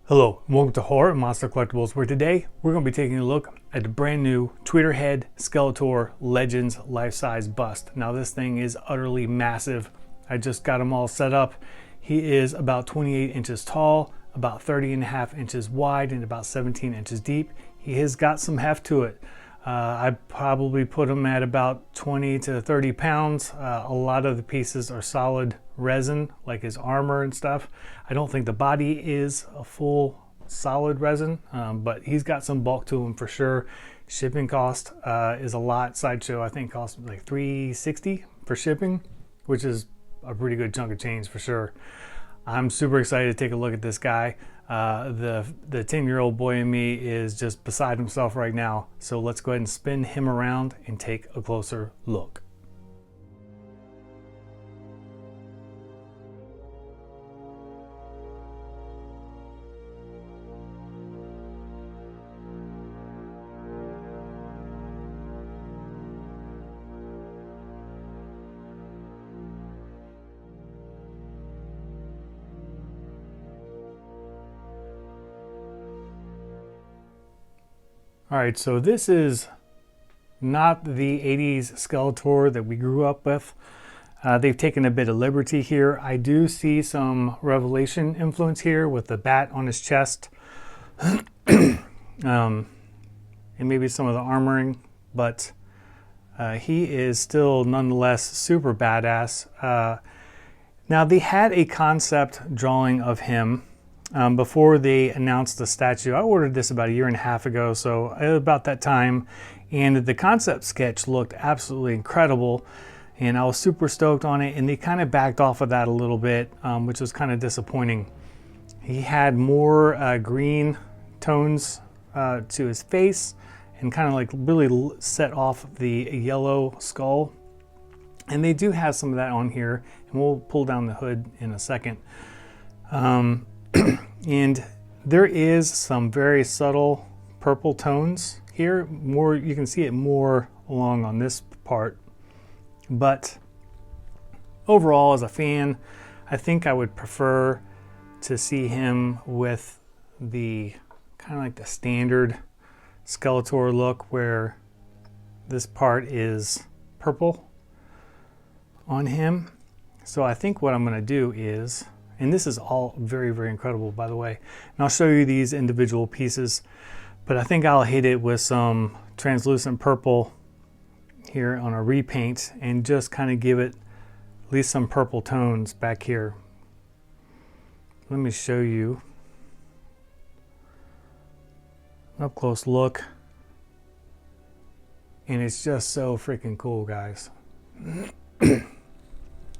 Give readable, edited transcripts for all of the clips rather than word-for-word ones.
Hello, and welcome to Horror and Monster Collectibles, where today we're going to be taking a look at the brand new Tweeterhead Skeletor Legends life-size bust. Now this thing is utterly massive. I just got him all set up. He is about 28 inches tall, about 30.5 inches wide, and about 17 inches deep. He has got some heft to it. I'd probably put him at about 20 to 30 pounds. A lot of the pieces are solid resin, like his armor and stuff. I don't think the body is a full solid resin, but he's got some bulk to him for sure. Shipping cost is a lot. Sideshow, I think, cost like $360 for shipping, which is a pretty good chunk of change for sure. I'm super excited to take a look at this guy. The 10-year-old boy in me is just beside himself right now. So let's go ahead and spin him around and take a closer look. All right, so this is not the 80s Skeletor that we grew up with. They've taken a bit of liberty here. I do see some Revelation influence here with the bat on his chest. And maybe some of the armoring, but he is still nonetheless super badass. Now they had a concept drawing of him before they announced the statue. I ordered this about 1.5 years ago, so about that time, and the concept sketch looked absolutely incredible, and I was super stoked on it, and they kind of backed off of that a little bit, which was kind of disappointing. He had more green tones to his face, and kind of like really set off the yellow skull, and they do have some of that on here, and we'll pull down the hood in a second. And there is some very subtle purple tones here. More, you can see it more along on this part. But overall, as a fan, I think I would prefer to see him with the kind of like the standard Skeletor look, where this part is purple on him. So I think what I'm going to do is, and this is all very, very incredible, by the way, and I'll show you these individual pieces, but I think I'll hit it with some translucent purple here on a repaint and just kind of give it at least some purple tones back here. Let me show you an up close look, and it's just so freaking cool, guys.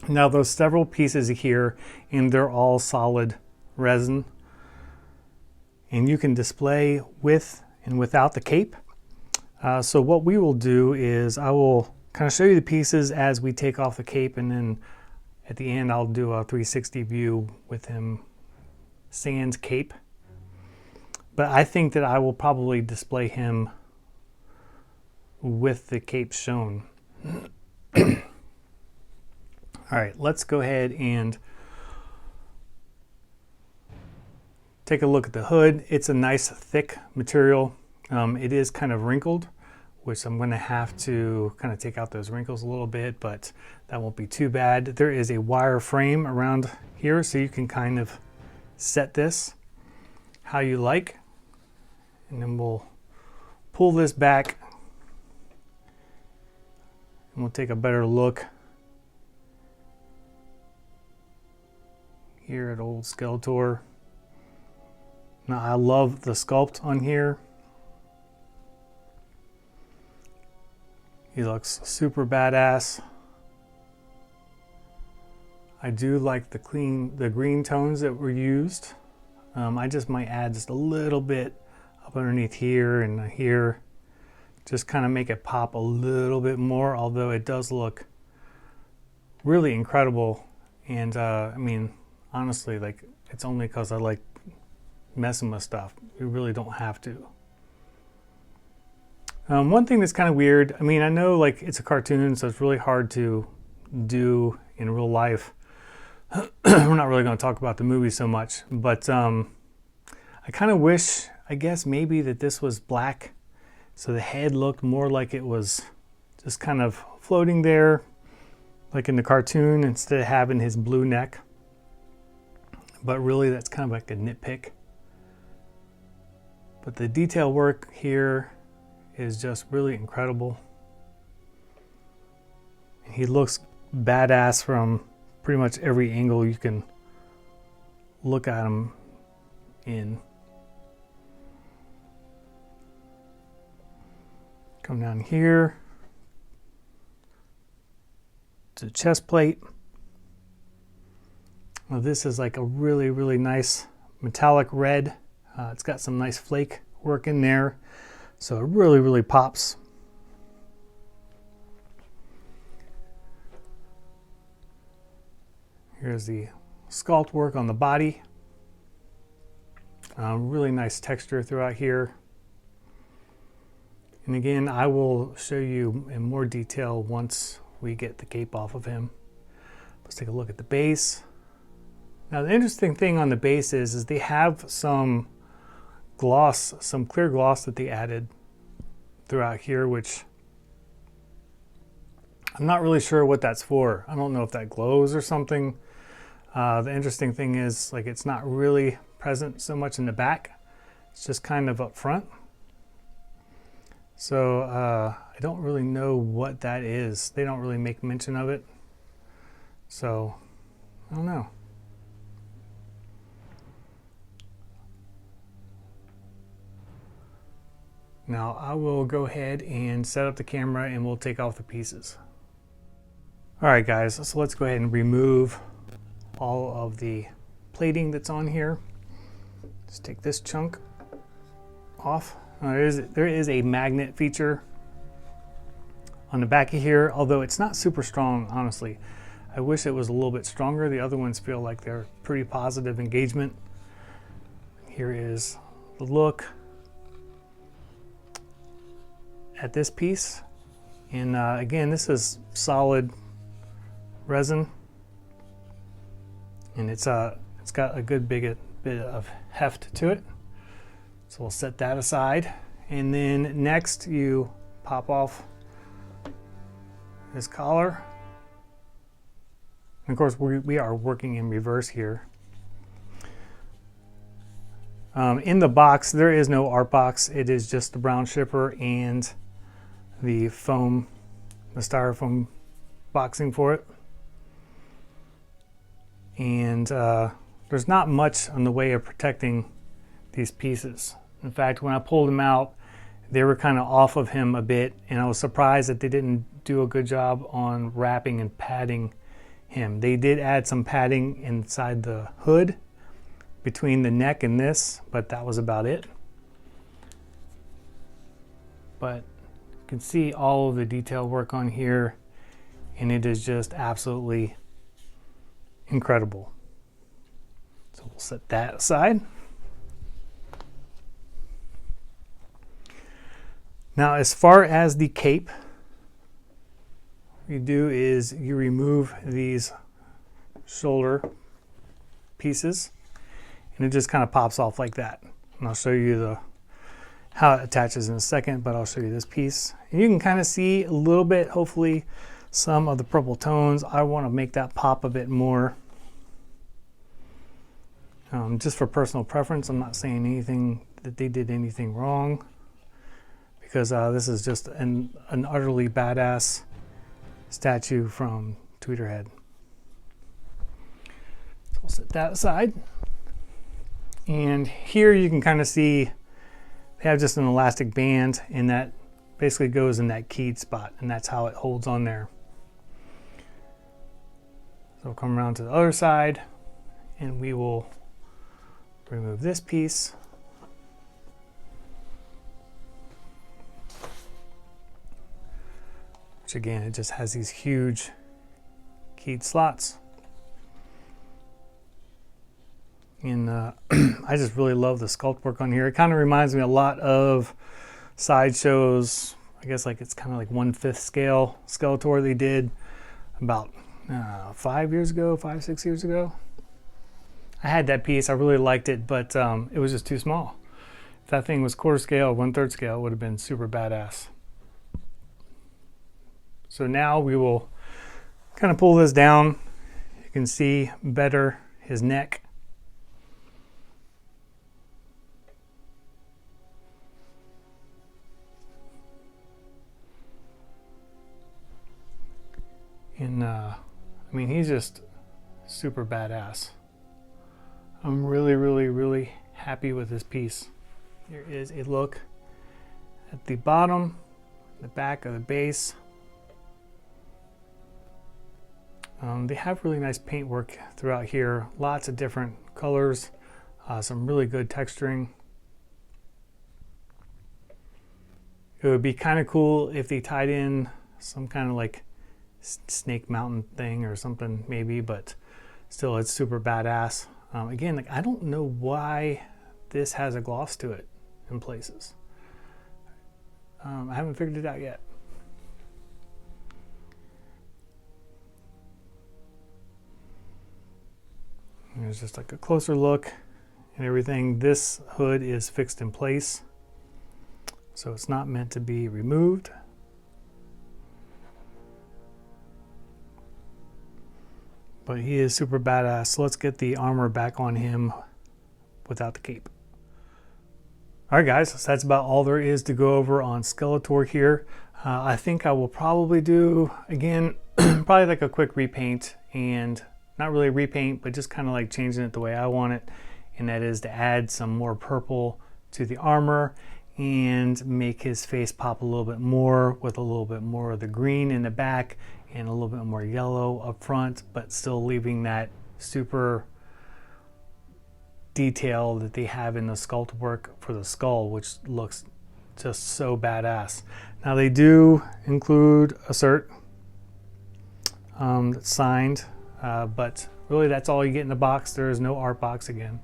Now there's several pieces here, and they're all solid resin, and you can display with and without the cape. So what we will do is I will kind of show you the pieces as we take off the cape, and then at the end I'll do a 360 view with him sans cape. But I think that I will probably display him with the cape shown. All right, let's go ahead and take a look at the hood. It's a nice thick material. It is kind of wrinkled, which I'm going to have to kind of take out those wrinkles a little bit, but that won't be too bad. There is a wire frame around here, so you can kind of set this how you like. And then we'll pull this back and we'll take a better look here at old Skeletor. Now I love the sculpt on here. He looks super badass. I do like the green tones that were used. I just might add just a little bit up underneath here and here, just kind of make it pop a little bit more, although it does look really incredible. And I mean, honestly, like, it's only because I like messing with stuff. You really don't have to. One thing that's kind of weird, I mean, I know like it's a cartoon, so it's really hard to do in real life. We're not really going to talk about the movie so much, but I kind of wish, I guess maybe that this was black, so the head looked more like it was just kind of floating there, like in the cartoon, instead of having his blue neck. But really, that's kind of like a nitpick. But the detail work here is just really incredible. He looks badass from pretty much every angle you can look at him in. Come down here to the chest plate. Now this is like a really, really nice metallic red. It's got some nice flake work in there, so it really, really pops. Here's the sculpt work on the body. Really nice texture throughout here. And again, I will show you in more detail once we get the cape off of him. Let's take a look at the base. Now the interesting thing on the base is they have some gloss, some clear gloss that they added throughout here, which I'm not really sure what that's for. I don't know if that glows or something. The interesting thing is, like, it's not really present so much in the back. It's just kind of up front. So I don't really know what that is. They don't really make mention of it. So I don't know. Now I will go ahead and set up the camera and we'll take off the pieces. All right guys, so let's go ahead and remove all of the plating that's on here. Just take this chunk off. There is a magnet feature on the back of here, although it's not super strong, honestly. I wish it was a little bit stronger. The other ones feel like they're pretty positive engagement. Here is the look at this piece. And again, this is solid resin. And it's got a good bit of heft to it. So we'll set that aside. And then next you pop off this collar. And of course we are working in reverse here. In the box, there is no art box. It is just the brown shipper and the foam, the styrofoam boxing for it. And there's not much on the way of protecting these pieces. In fact, when I pulled them out, they were kind of off of him a bit, and I was surprised that they didn't do a good job on wrapping and padding him. They did add some padding inside the hood between the neck and this, but that was about it. But you can see all of the detail work on here, and it is just absolutely incredible. So we'll set that aside. Now, as far as the cape, what you do is you remove these shoulder pieces, and it just kind of pops off like that. And I'll show you how it attaches in a second, but I'll show you this piece. And you can kind of see a little bit, hopefully, some of the purple tones. I want to make that pop a bit more. Just for personal preference, I'm not saying anything that they did anything wrong, because this is just an utterly badass statue from Tweeterhead. So we'll set that aside. And here you can kind of see they have just an elastic band, and that basically goes in that keyed spot, and that's how it holds on there. So we'll come around to the other side, and we will remove this piece. Which again, it just has these huge keyed slots. And I just really love the sculpt work on here. It kind of reminds me a lot of Sideshow's, I guess like it's kind of like 1/5 scale Skeletor they did about 5 years ago, 5, 6 years ago. I had that piece, I really liked it, but it was just too small. If that thing was quarter scale or 1/3 scale, it would have been super badass. So now we will kind of pull this down. You can see better his neck. And I mean, he's just super badass. I'm really happy with this piece. Here is a look at the bottom, the back of the base. They have really nice paintwork throughout here. Lots of different colors, some really good texturing. It would be kind of cool if they tied in some kind of like Snake Mountain thing or something maybe, but still it's super badass. Again, like I don't know why this has a gloss to it in places. I haven't figured it out yet. There's just like a closer look and everything. This hood is fixed in place, so it's not meant to be removed. But he is super badass. So let's get the armor back on him without the cape. All right, guys, so that's about all there is to go over on Skeletor here. I think I will probably do, again, probably like a quick repaint, and not really repaint, but just kind of like changing it the way I want it. And that is to add some more purple to the armor and make his face pop a little bit more with a little bit more of the green in the back and a little bit more yellow up front, but still leaving that super detail that they have in the sculpt work for the skull, which looks just so badass. Now they do include a cert that's signed, but really that's all you get in the box. There is no art box again.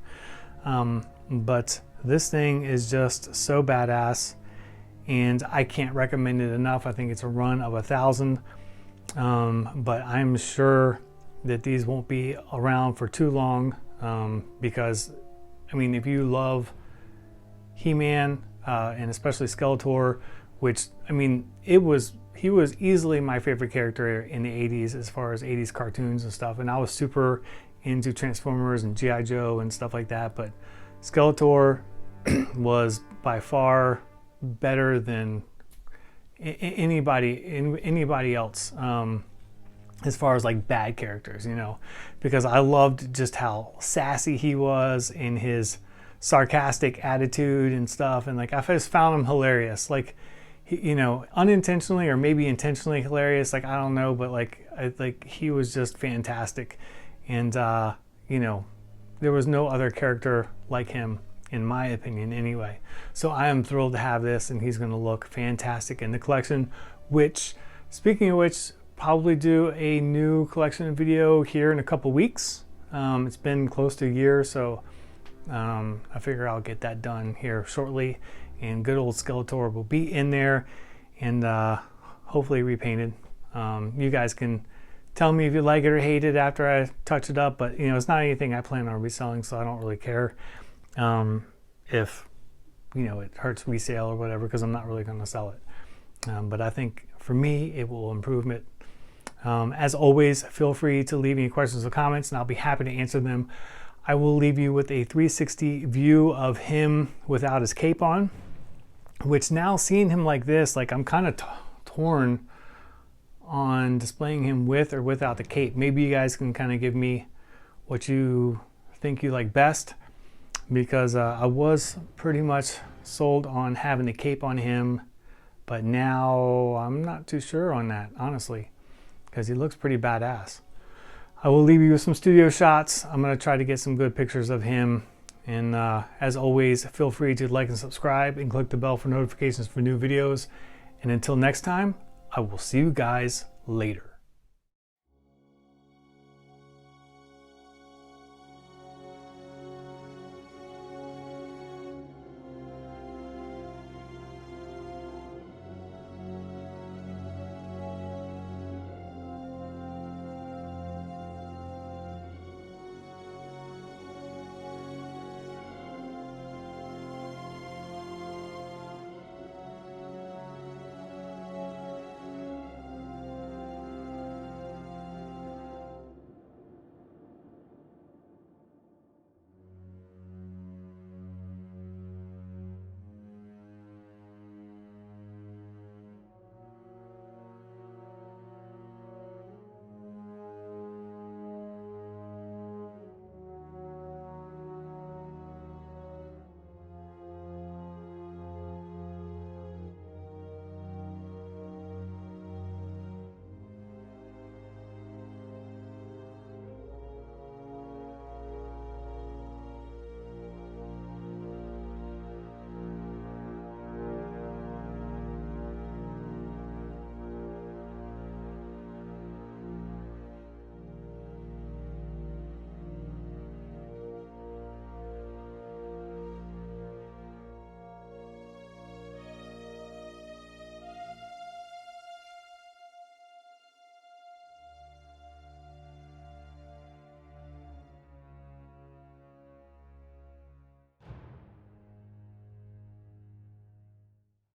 But this thing is just so badass, and I can't recommend it enough. I think it's a run of 1,000. But I'm sure that these won't be around for too long, because I mean, if you love He-Man and especially Skeletor, which I mean, he was easily my favorite character in the 80s as far as 80s cartoons and stuff, and I was super into Transformers and G.I. Joe and stuff like that, but Skeletor was by far better than anybody else, as far as like bad characters, you know, because I loved just how sassy he was in his sarcastic attitude and stuff, and like I just found him hilarious, like you know, unintentionally or maybe intentionally hilarious, like I don't know, but like he was just fantastic, and you know, there was no other character like him, in my opinion anyway. So I am thrilled to have this, and he's going to look fantastic in the collection, which, speaking of which, probably do a new collection video here in a couple weeks. It's been close to a year, so I figure I'll get that done here shortly, and good old Skeletor will be in there, and hopefully repainted. You guys can tell me if you like it or hate it after I touch it up, but you know, it's not anything I plan on reselling, so I don't really care if you know it hurts resale or whatever, because I'm not really going to sell it. But I think for me it will improve it. As always, feel free to leave any questions or comments, and I'll be happy to answer them. I will leave you with a 360 view of him without his cape on, which, now seeing him like this, like I'm kind of torn on displaying him with or without the cape. Maybe you guys can kind of give me what you think you like best, because I was pretty much sold on having the cape on him, but now I'm not too sure on that, honestly, because he looks pretty badass. I will leave you with some studio shots. I'm going to try to get some good pictures of him, and as always, feel free to like and subscribe and click the bell for notifications for new videos, and until next time, I will see you guys later.